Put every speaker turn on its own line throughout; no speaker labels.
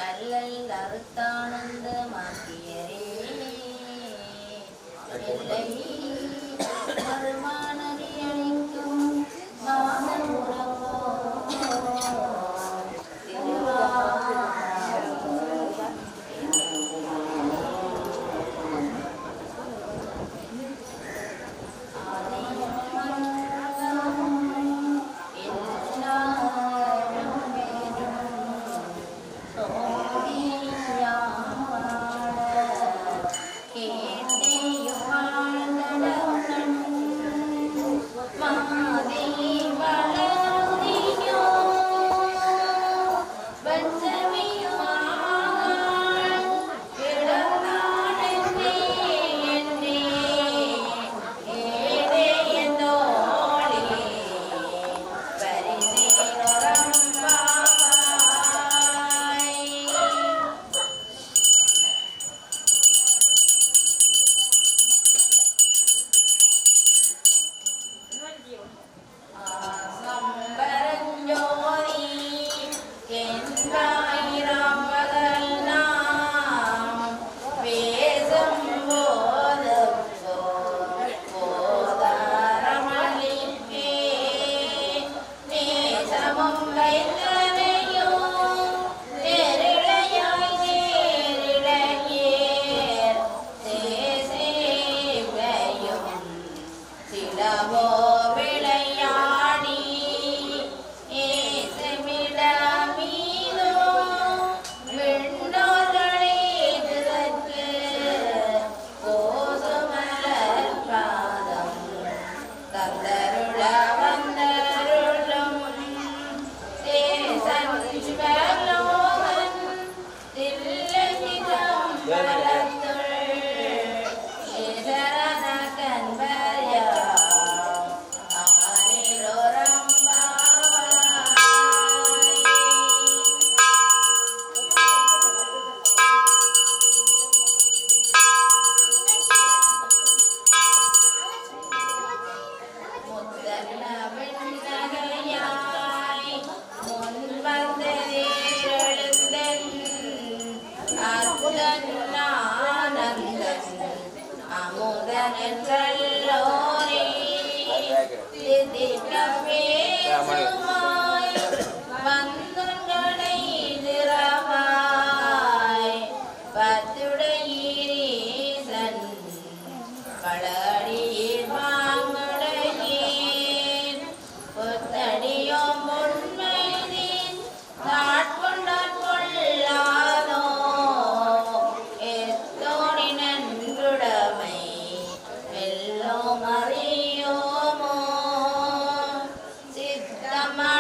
அல்லல் அறுத்தானந்த மாத்தியரே வருமானதி அளிக்கும் மாதம் உறவோ Mariyomo Siddhama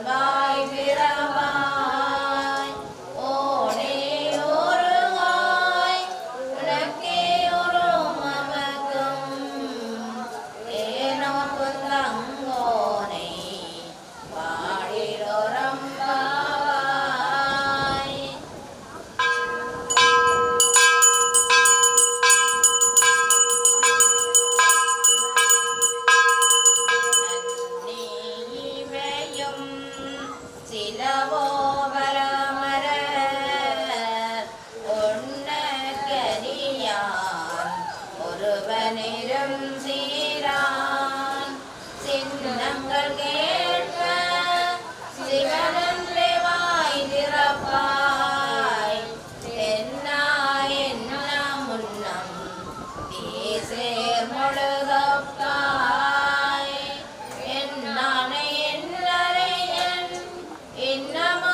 வாய் பிறவாய் ஓனே ஒருவாய் உனக்கே ஒரு மமகம் ஏனோ புந்தங்கோனை பாடிடொரம்பாவாய் நன்னிவையும் சிலவோ பலமர ஒன்னகரியான் ஒருவனிரும் சீரான் சின்னங்கள் கேட்ப சிவனன்றே வாய் திறப்பாய் தென்னாய் என்ன முன்னம் தேசேர் முழுகப்பாய் என்னானை என்னறையன் இன்னமோ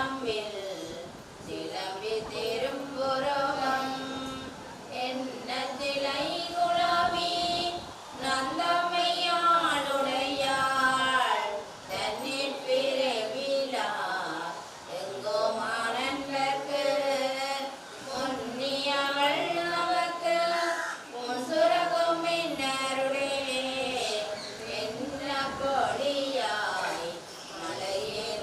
நம்மில் சிலம்பி திரும்புருவம் என்ன சிலை குலாவி நந்தமையாளுடையாள் தன்னிற் பிறவிலா எங்கோ மாணவர்க்கு முன்னியவள் நமக்கு முன் சுரக்கும் மின்னருளே என்ன கொடியாய் மலையிலொரம்பாவாய்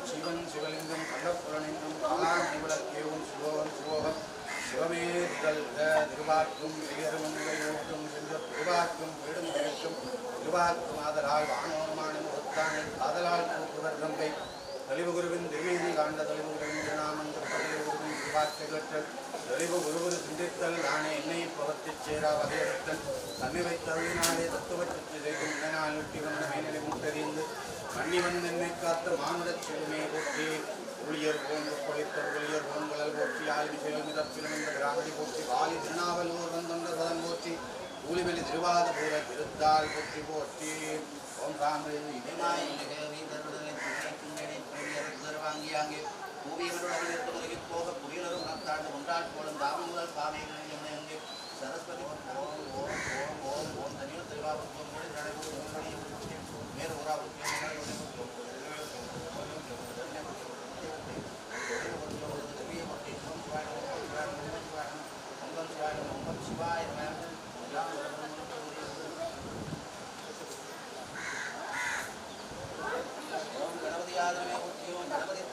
சிவன் சிவலிங்கம் கள்ளப்புலனிங்கம் காலாநிபுலக்கேவும் சிவோகம் சிவோகம் சிவமேதல் திருவாக்கும் பெயருமங்கையோட்டும் சென்ற திருவாக்கும் வீடும் கிழக்கும் திருவாக்கும் ஆதலால் வானோரமான ஒத்தானை காதலால் கூட்டுவர் கங்கை தெளிவு குருவின் திருவேதி காண்ட தெளிவு குருவின் திருநாமந்த தெளிவு குருவின் திருவாக்கல் தெளிவு குருகுரு சிந்தித்தல் நானே என்னை பவர்த்திச் சேரா வகையறுத்தல் தன்னை வைத்தவினாலே தத்துவச்சித்து செய்யும் இதனால் வெட்டி வந்த மேனிலை முட்டறிந்து மண்ணி வந்து என்னை காத்த மானுடச் செழுமே போற்றி ஊழியர் போன்று கொலைத்த ஊழியர் போன்களல் போற்றி ஆய்வு செயல் மிதப்பிலும் இந்த கிராமடி போற்றி வாலி திருநாவலூர் வந்தொன்ற சதம் போற்றி ஊழிவெளி திருவாத பூர திருத்தால் போற்றி போற்றி ஓம் ராமரேது இதமாய் வாங்கியாங்கே பூவியவருடைய போக புரியலரும் நத்தாண்டு ஒன்றாட் போலும் தாமம் முதல் பாவைகள் சரஸ்வதி ஓம் ஓம் ஓம் ஓம் ஓம் தனியோ திருவாபுரம் நடைபெறும் வேறு சிவாய கணபதி ஆதரவே முக்கியம் கணபதி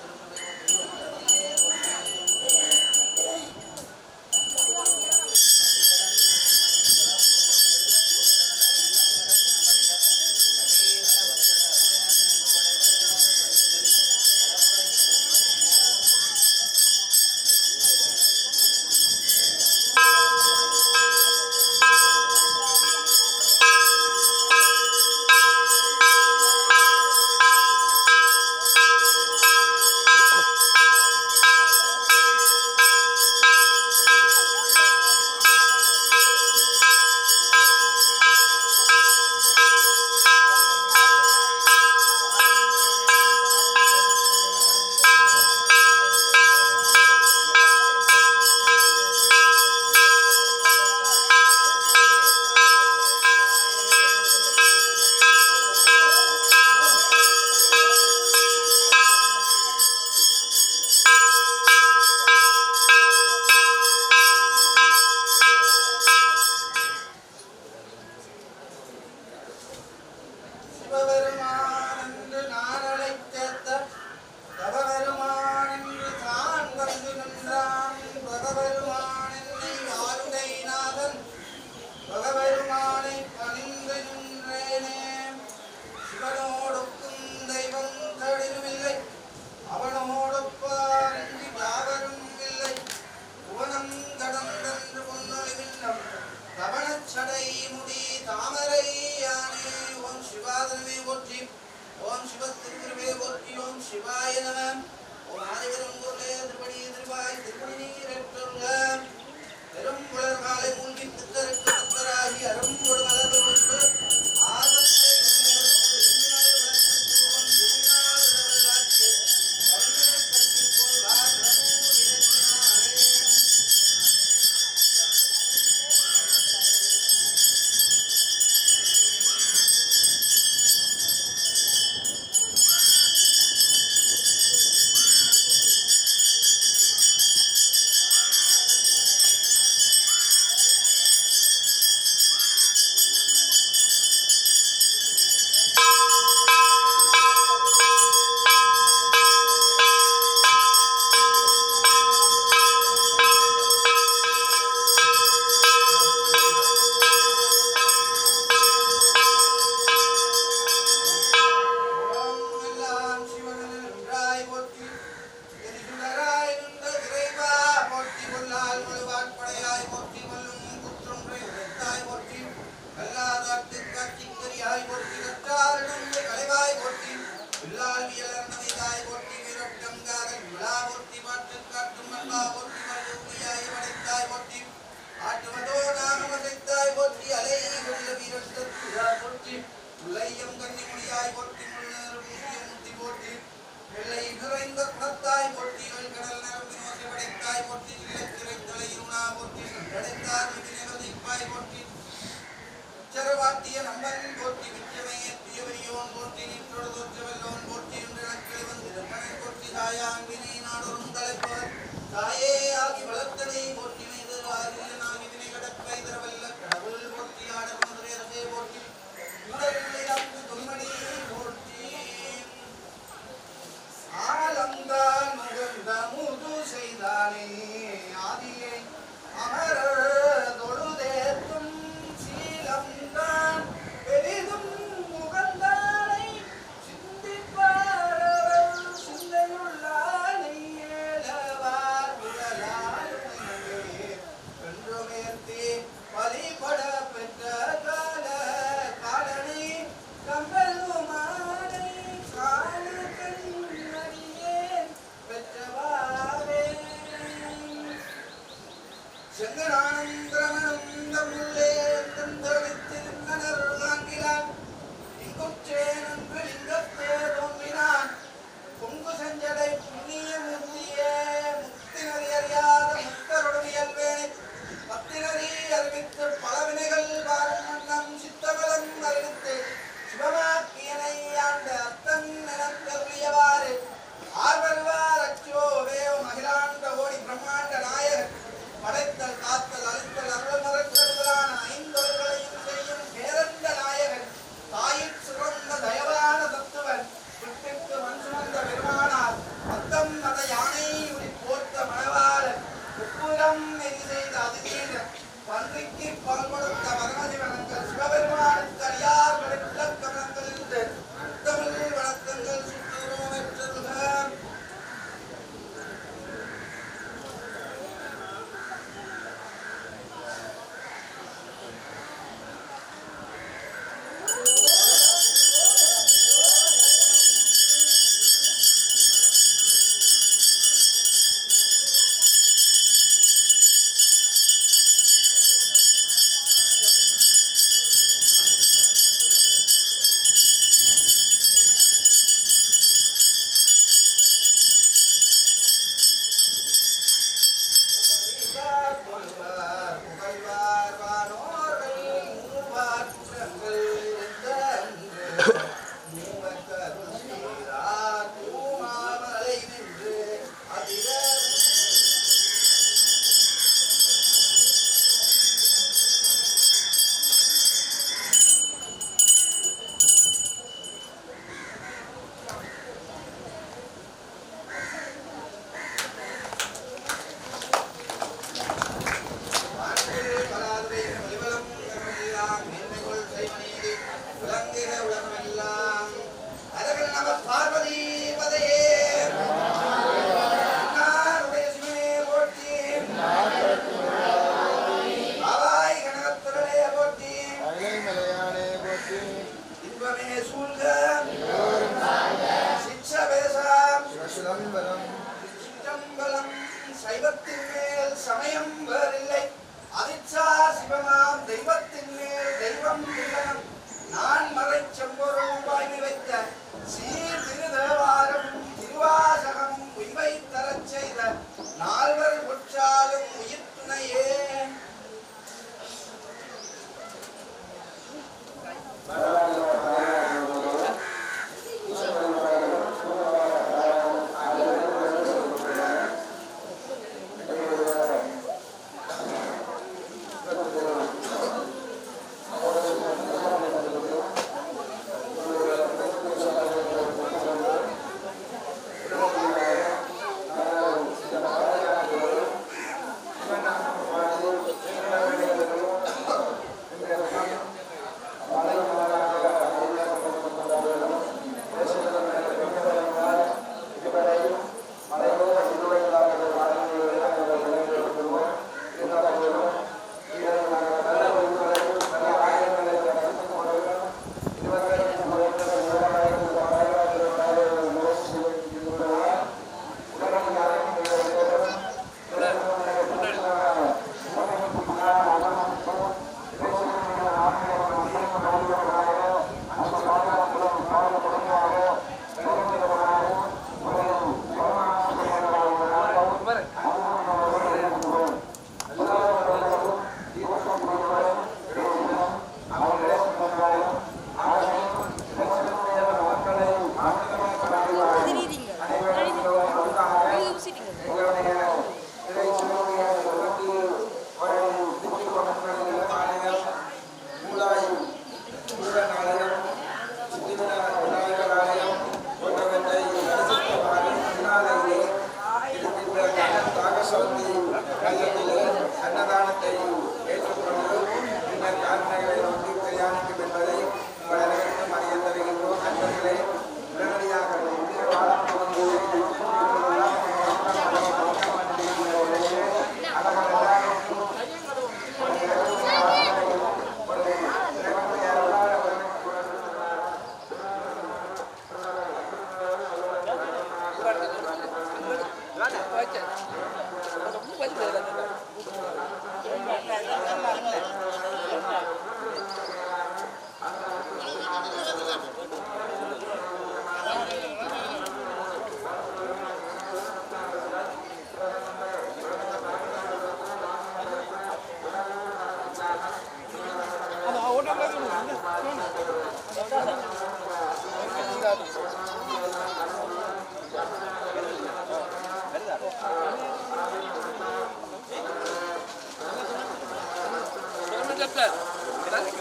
Gracias.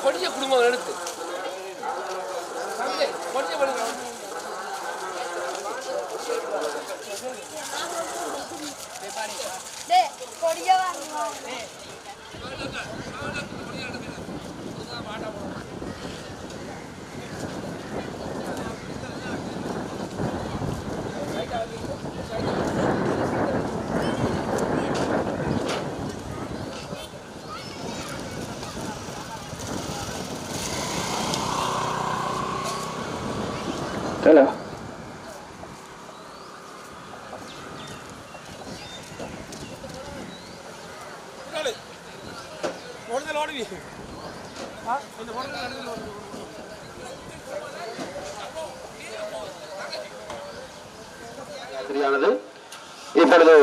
கொடிய குடும்பம் எடுத்து கொடிய
Hello. இப்பொழுது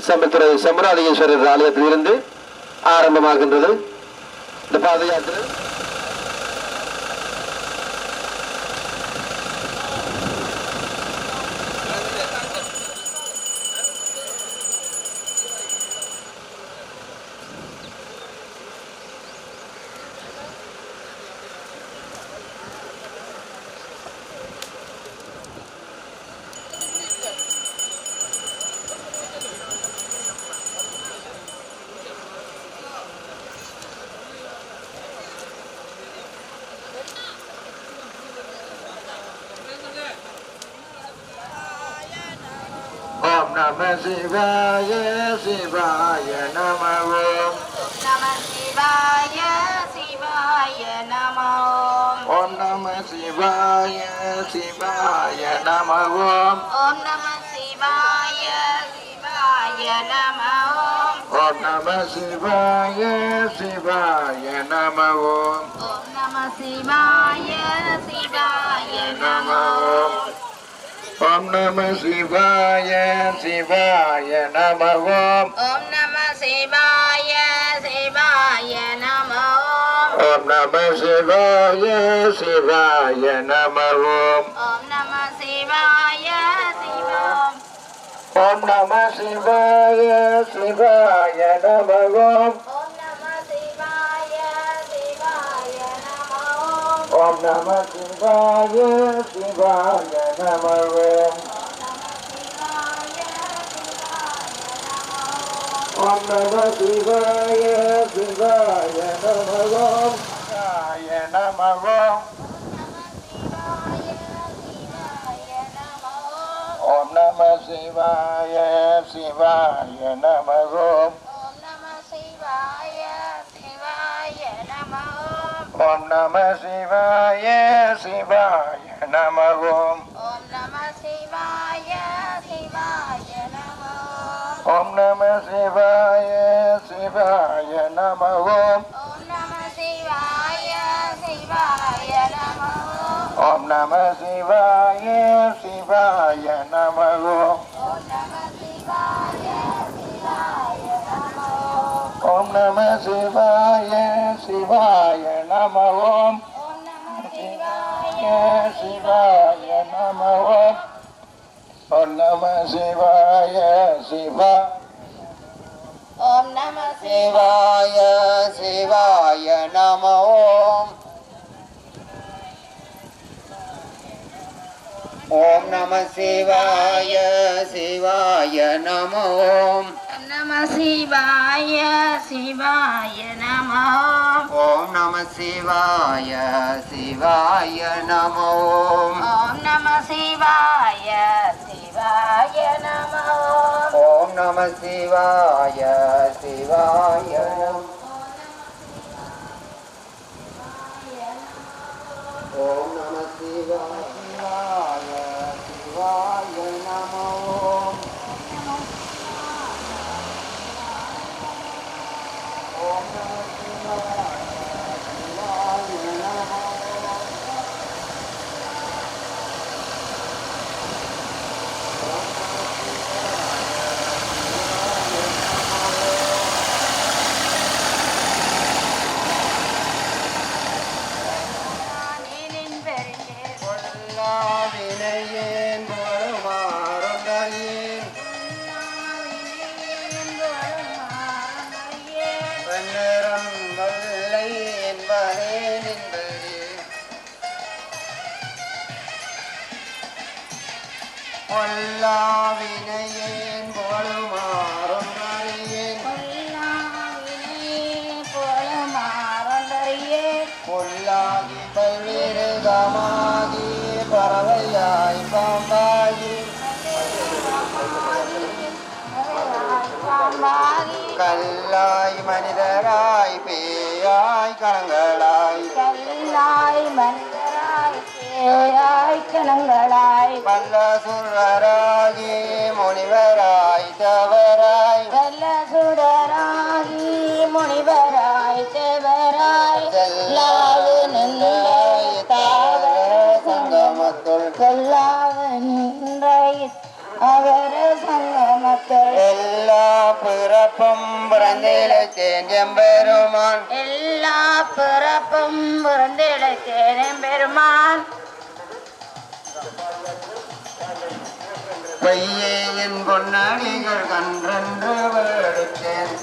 சம்பத்துறை செம்பராதீஸ்வரர் ஆலயத்திலிருந்து ஆரம்பமாகின்றது இந்த பாத யாத்திரை. Om Namah Shivaya, Shivaya Namah Om.
Namah Shivaya, Shivaya Namah
Om Namah Shivaya, Shivaya Namah Om.
Om Namah Shivaya, Shivaya Namah
Om Namah Shivaya, Shivaya Namah Om.
Om Namah Shivaya, Shivaya Namah
Om Namah Shivaya, Shivaya Namah Om.
Om Namah Shivaya, Shivaya Namah
Om Namah Shivaya, Shivaya Namah Om.
Om Namah Shivaya, Shivaya
Om Namah Shivaya, Shivaya Namah Om.
Om Namah Shivaya, Shivaya Namah
Om Namah Shivaya, Shivaya Namah Om. Om Namah Shivaya, Shivaya Namah Om. Shivaya Namah Om. Om Namah Shivaya, Shivaya Namah Om. Om Namah Shivaya, Shivaya Namah Om.
Om Namah Shivaya, Shivaya Namah
Om Namah Shivaya, Shivaya Namah Om.
Om Namah Shivaya, Shivaya Namah
Om Namah Shivaya, Shivaya Namah Om.
Om Namah Shivaya, Shivaya Namah
Om Namah Shivaya, Shivaya Namah Om.
Om Namah Shivaya,
Shivaya Namah Om. Om Namah Shivaya, Shivaya.
Om Namah
Shivaya, Shivaya Namah Om. Om Namah Shivaya, Shivaya Namah Om.
Om Namah Shivaya, Shivaya Namah
Om Namah Shivaya, Shivaya Namah Om.
Om Namah Shivaya, Shivaya Namah
Om Namah Shivaya, Shivaya Namah. Om Namah Shivaya, Shivaya Namah Om. Om Namah Shivaya, Shivaya Namah Om. வெண்ணிறம் வெள்ளை என்பதே நின்பதே பொல்லாவினையேன் புகழுமாறும் அறியேன் பொல்லாகி பல்வேறுகமாகி பறவையாய் பாம்பாகி கல்லாய் மனிதராய் பேயாய் கணங்களாய் வல்ல சுரராகி முனிவராய் தவராய் செல்லாது நின்றாய் தாவர சங்கமத்துள் எல்லா பிறப்பும் பிறந்திழைத்தேன் எம்பெருமான்
எல்லா பிறப்பும் பிறந்திழைத்தேன் பெருமான்
கையே என் பொன்னடிகள் கன்றென்று எடுத்தேன்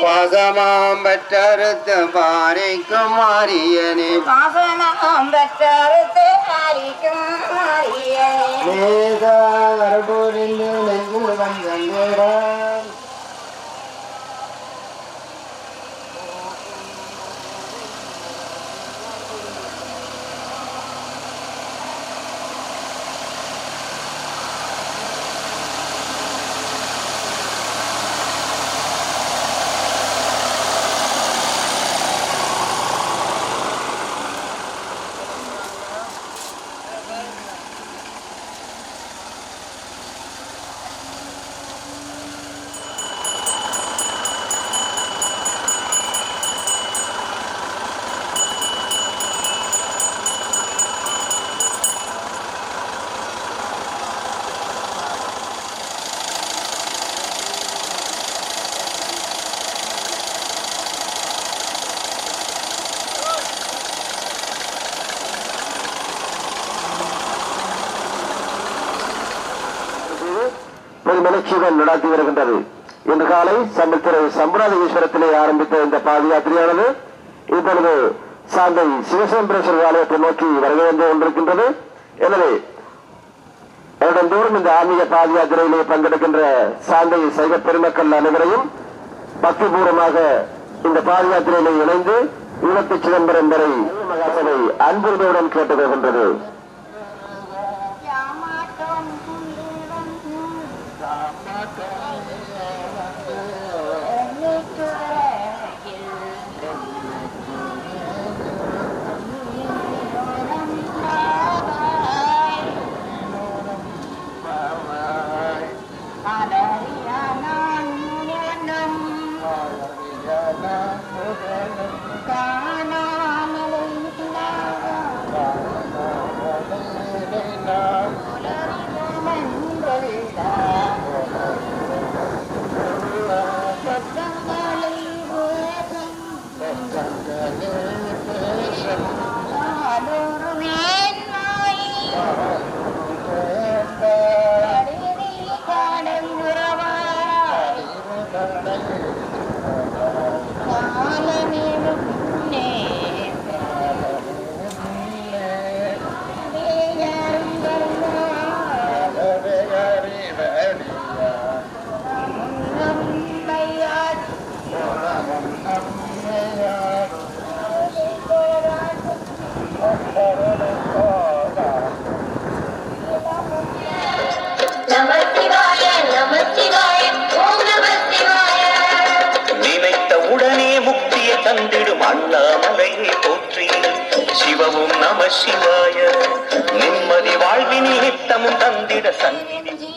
பாசமாம் பெற்றறுத்து பாரிக்கும் மாரியனே புரிந்து நெஞ்சில் வந்திடம்
நிகழ்ச்சிகள் நடத்தி வருகின்றது. இன்று காலை சம்பத்திரை சம்புராத ஈஸ்வரத்திலே ஆரம்பித்த இந்த பாத யாத்திரையானது இப்பொழுது சாந்தை சிவசம்பரேஸ்வரர் ஆலயத்தை நோக்கி வருகை வந்து கொண்டிருக்கின்றது. எனவே வருடந்தோறும் இந்த ஆன்மீக பாத யாத்திரையிலே பங்கெடுக்கின்ற சாந்தை சைவ பெருமக்கள் அனைவரையும் பக்திபூர்வமாக இந்த பாத யாத்திரையிலே இணைந்து ஈழத்து சிதம்பரம் வரை மகாசபை அன்புரிமையுடன் கேட்டுக் கொள்கின்றது.
சிவாய நிம்மதி வாழ்வினில் நித்தமும் தந்திட சந்நிதி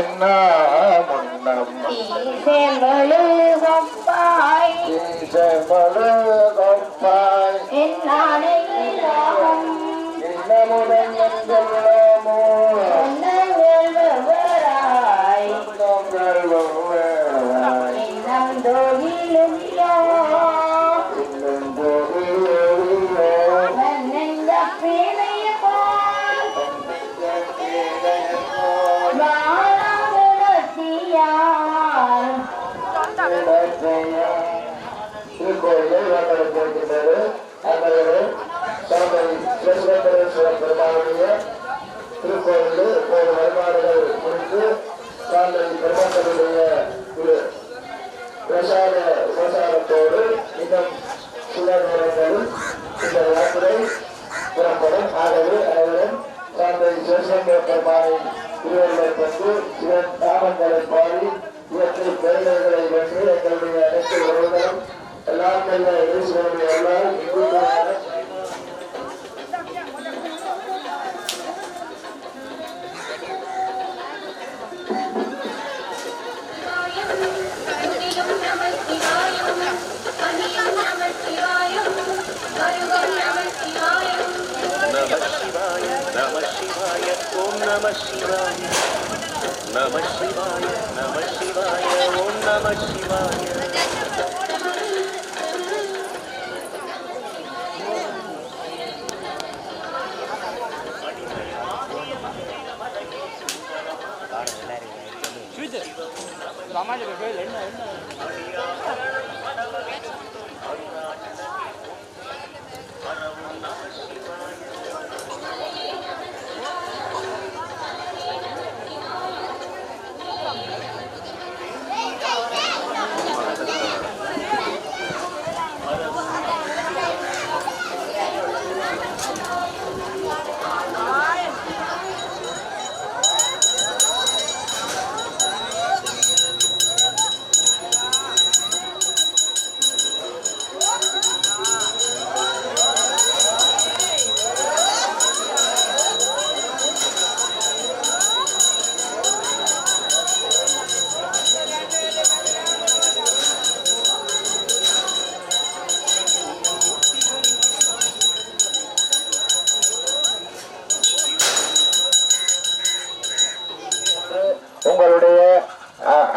என்ன முன்னம்
கொப்பாய்
இன்னமுடன் என்றெல்லாமோ திருக்கோயிலில் வழிபாடுகள் குறித்து பெருமக்களுடைய பிரசாரத்தோடு இன்னும் சில நேரங்களில் இந்த யாத்திரை புறப்படும். ஆகவே அனைவரும் சாந்தை சிவசங்கர பெருமானின் திருவள்ளுவை கொண்டு சிவன் நாமங்களை பாடி இவற்றை பெருமைகளை வென்று எங்களுடைய அனைத்து உறவுகளும் எல்லாருடைய இயேசுவனுடைய எல்லாரும்
நம சிவாய நம சிவாய நம சிவாய ஓம் நம சிவாய. உங்களுடைய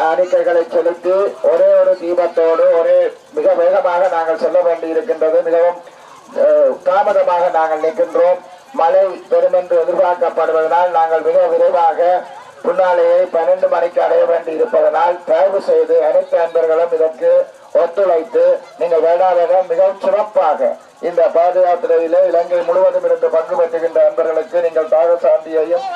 அறிக்கைகளை செலுத்தி ஒரே ஒரு தீபத்தோடு மிக வேகமாக நாங்கள் செல்ல வேண்டி இருக்கின்றது. மிகவும் தாமதமாக நாங்கள் நிற்கின்றோம். மழை பெருமென்று எதிர்பார்க்கப்படுவதனால் நாங்கள் மிக விரைவாக புன்னாலையை 12 மணிக்கு அடைய வேண்டி இருப்பதனால் தயவு செய்து அனைத்து அன்பர்களும் இதற்கு ஒத்துழைத்து நீங்கள் வேண்டாவிடம் மிகவும் சிறப்பாக இந்த பாத யாத்திரையிலே இலங்கை முழுவதும் இருந்து பங்கு பெற்றுகின்ற அன்பர்களுக்கு நீங்கள் தாக சாந்தியையும்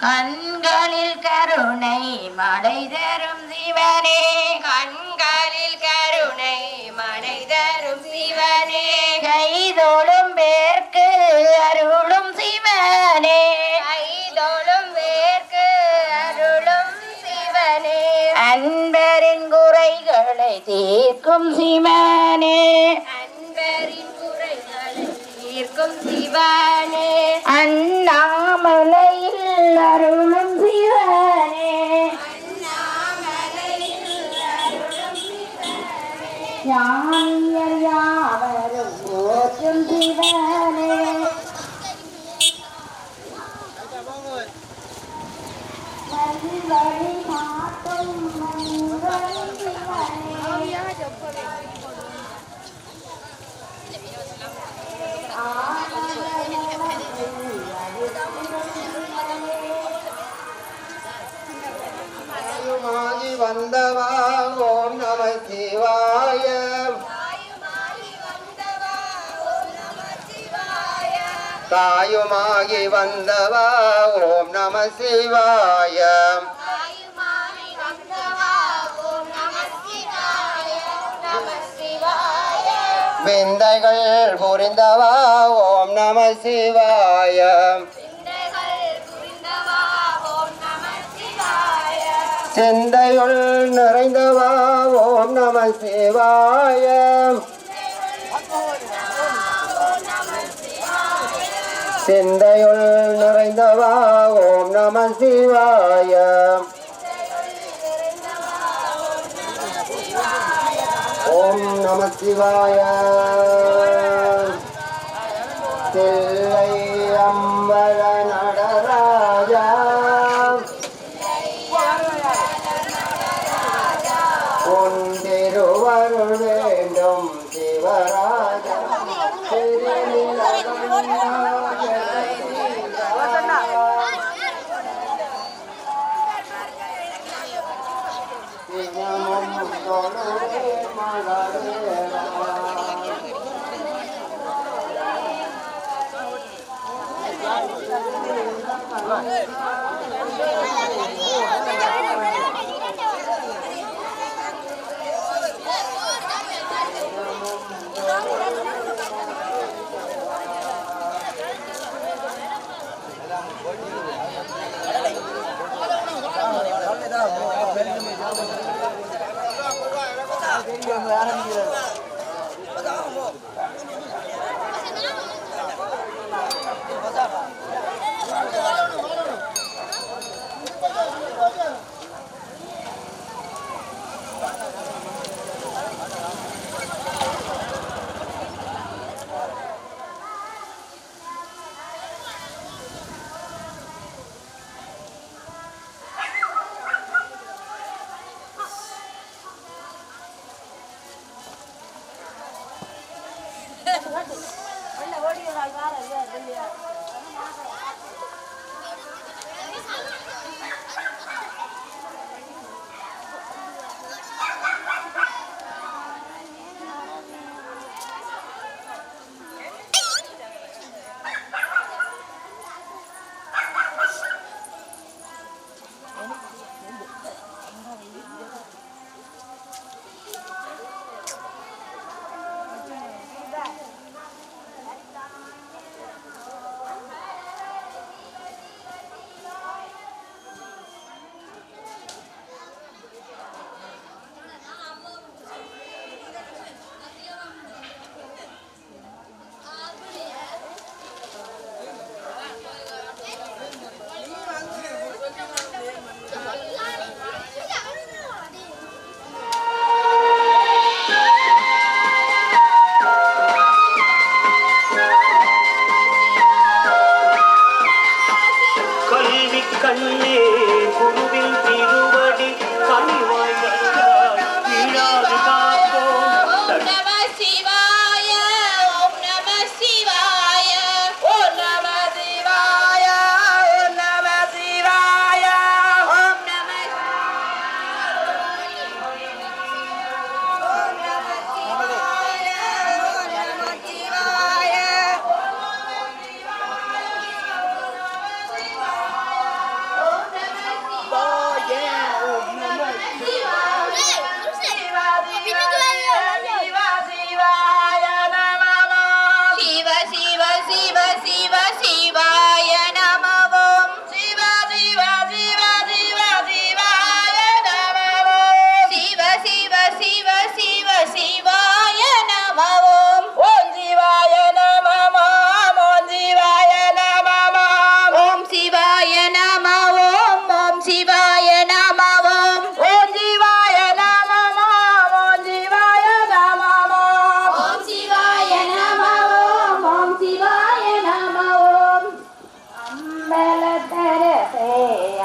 கண்களில் கருணை மழை தரும் சிவனே, கண்களில் கருணை மழை தரும் சிவனே, கைதோளும் பேர்க்கு அருளும் சிவனே, கைதோளும் பேர்க்கு அருளும் சிவனே, அன்பரின் குறைகளை தீர்க்கும் சிவனே, அன்பரின் குறைகளை தீர்க்கும் சிவனே, அண்ணாமலையில் அருளும் சிவனே, அண்ணாமலையில் அருளும் சிவனே, ஞானிய
தாயுமாகி வந்தவா ஓம் நம சிவாய தாயுமாகி வந்தவா ஓம் நம சிவாய விந்தைகள் புரிந்தவா ஓம் நம சிவாய சிந்தையுள் நிறைந்தவா ஓம் நம சிவாய சிந்தையுள் நிறைந்தவா ஓம் நம சிவாய ஓம் நம சிவாய தில்லை அம்பல நடராஜா திருவருள் வேண்டும் சிவராஜா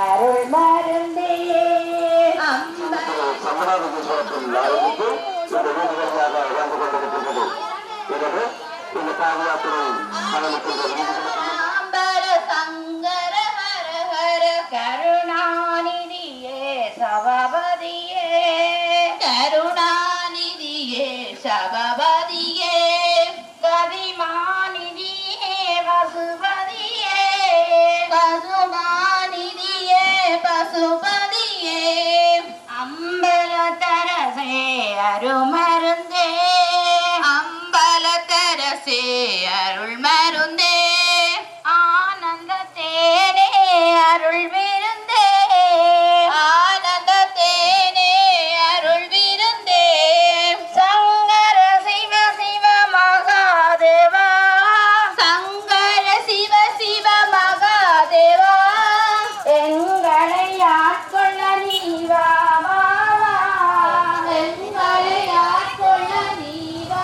அருள் மருந்து
நாயகத்துக்கு இந்த வீடு வழியாக வந்து கொண்டிருக்கின்றது. எனவே இந்த பாத யாத்திரை
சங்கர ஹர ஹர கருணாநிதியே சபாபதியே கருணாநிதியே சபாபதியே கதிமாநிதியே பசுபதியே பசுமாநிதியே பசுபதியே அம்பலத்தரசே அருமருந்தே அம்பலத்தரசே அருள் மருந்தே ஆனந்த தேனே அருள் விருந்தே ஆனந்த தேனே அருள் விருந்தே சங்கர சிவ சிவ மகாதேவா சங்கர சிவ சிவ மகாதேவா எங்களை ஆட்கொள்ள நீவா எங்களை ஆட்கொள்ள நீவா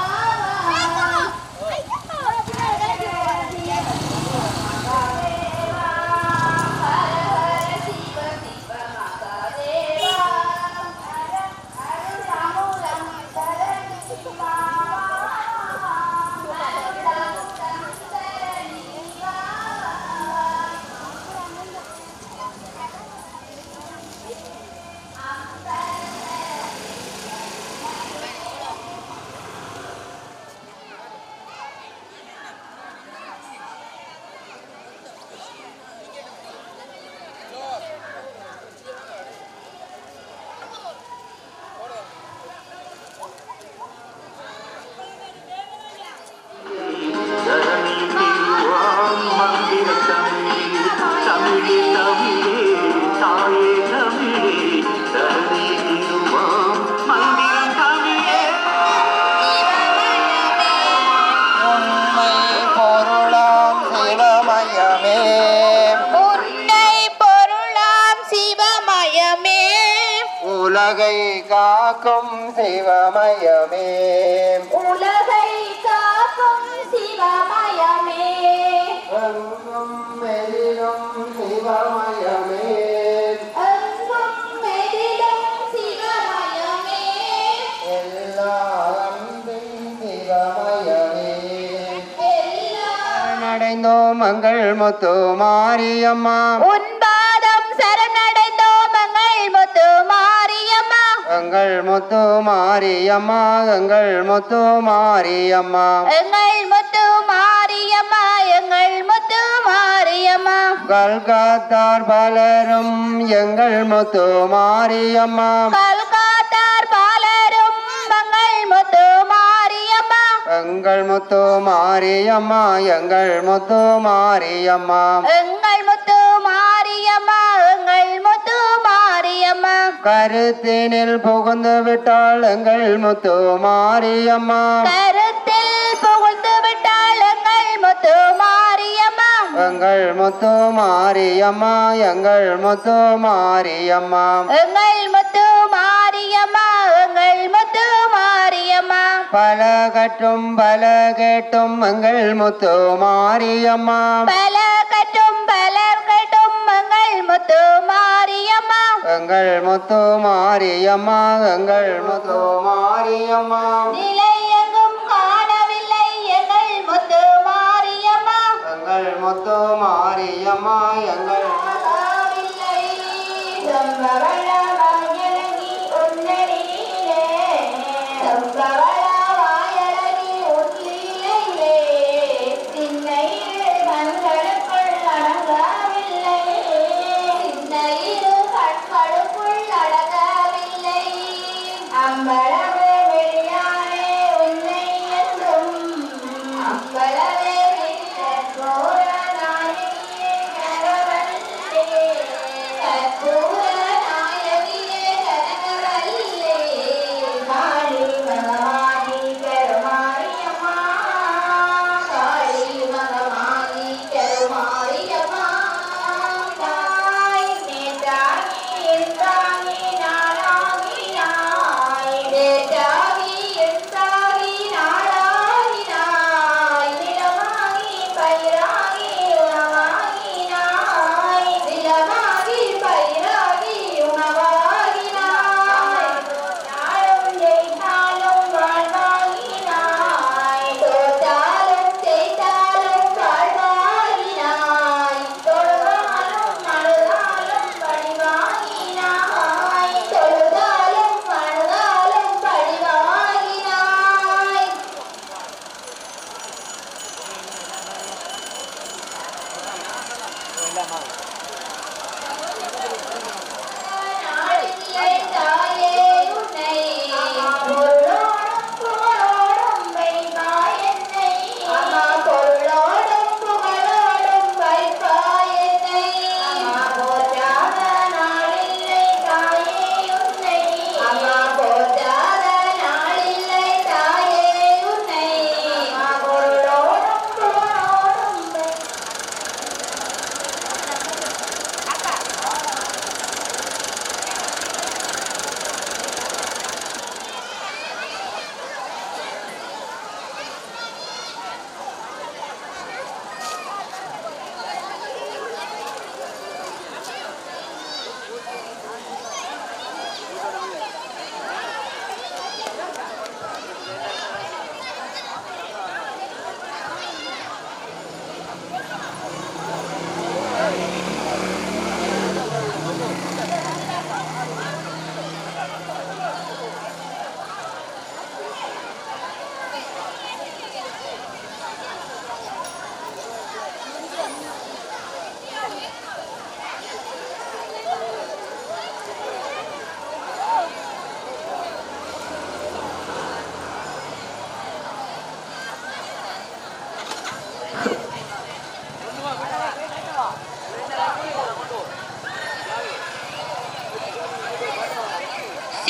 உலகை காக்கும் சிவமயமே
உலகை காக்கும் சிவமயமே
எங்கும் மெதிலும் சிவமயமே
எங்கும் மெதிலும் சிவமயமே
எல்லா அன்பின் சிவமயமே அடைந்தோம் மங்கள் முத்து மாரியம்மா
உன்பாதம் சரணடைந்தோம் எங்கள் முத்து மாரியம்மா
எங்கள் முத்து மாரியம்மா எங்கள் முத்து மாரியம்மா
எங்கள் முத்து மாரியம்மா எங்கள் முத்து மாரியம்மா
கல்காத்தார் பலரும் எங்கள் முத்து மாரியம்மா
கல்காத்தார் பாலரும் எங்கள் முத்து மாரியம்மா
எங்கள் முத்து மாரியம்மா எங்கள் முத்து மாரியம்மா
எங்கள் முத்து மாரியம்மா எங்கள் முத்து மாரியம்மா
கருத்தினில் புகுந்து விட்டாள் எங்கள் முத்து மாரியம்மா
கருத்தில் புகுந்து விட்டாள் எங்கள் முத்து மாரியம்மா
எங்கள் முத்து மாரியம்மா எங்கள் முத்து மாரியம்மா
எங்கள் முத்து மாரியம்மா எங்கள் முத்து மாரியம்மா
பல கற்றும் பல கேட்டும் எங்கள் முத்து மாரியம்மா
பல கட்டும் பலர் கட்டும் எங்கள் முத்து மாரியம்மா
எங்கள் முத்து மாரியம்மா எங்கள் முத்து மாரியம்மா
நிலை எங்கும் காணவில்லை எங்கள் முத்து மாரியம்மா
எங்கள் முத்து மாரியம்மா எங்கள்
காணவில்லை சம்பவள வாயழகி உன்னடியிலே சம்பவள வாயழகி உன்னிலே சின்னையிரு கண்களுக்குள் அடங்கவில்லை சின்னையிரு கண்களுக்குள் அடங்கவில்லை அம்பளவே வெளியானே உன்னை என்றும் அம்பளவே கற்பூர நாயகியே கரவல்லே கற்பூர நாயகியே கரவல்லே காளி பகவானே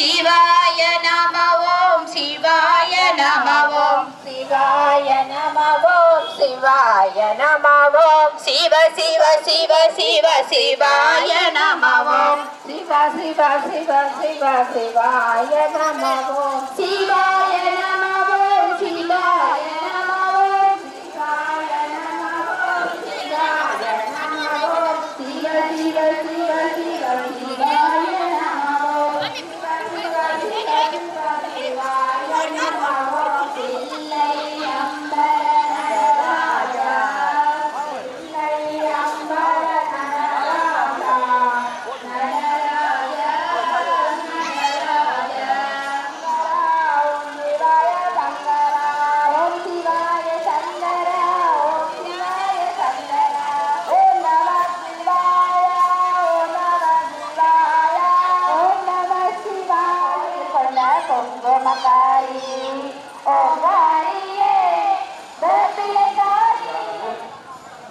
சிவாய நம ஓம் சிவாய நம ஓம் சிவாய நம ஓம் சிவாய நம ஓம் சிவ சிவ சிவ சிவ சிவாய நம ஓம் சிவ சிவ சிவ சிவ சிவாய நம ஓம் சிவாய நம ஓம் சிவாய நம ஓம் சிவாய நம ஓம் சிவாய நம ஓம் சிவ சிவ சிவ சிவ சிவாய நம ஓம் சிவ சிவ சிவ சிவ சிவாய நம ஓம் தில்லை அம்பல நடராஜா தில்லை அம்பல நடராஜா நடராஜா நடராஜா ஓம் சிவாய சங்கரா ஓம் சிவாய சங்கரா ஓம் சிவாய சங்கரா ஓம் நம சிவாய ஓம் நம சிவாய ஓம் நம சிவாய கொண்ட குங்குமக்காரி ஓங்காரியே வேப்பிலைக்காரி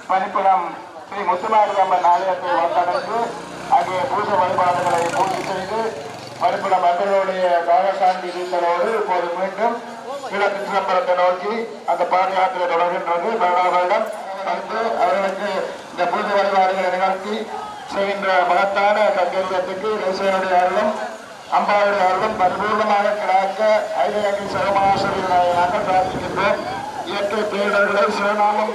பணிப்புறம் ஸ்ரீ முத்துமாரியம்மன் ஆலயத்தை வந்தடைந்து அங்கே பூஜை வழிபாடுகளை பூர்த்தி செய்து பணிப்புறம் மக்களுடைய காலசாந்தி வீட்டலோடு இப்போது மீண்டும் கிழக்கு சிதம்பரத்தை நோக்கி அந்த பாத யாத்திரை தொடர்கின்றது. வருடம் வந்து அவர்களுக்கு இந்த பூஜை வழிபாடுகளை நிகழ்த்தி செய்கின்ற மகத்தான கங்கேற்றத்துக்கு இசையனுடைய அருளும் அம்பாவுடைய அருளும் பரிபூர்ணமாக கிடைக்க ஐதகி சகமாசரிகளை நாங்கள் பிரார்த்திக்கின்றோம். இயற்கை பேரிடர்களை சிவநாமம்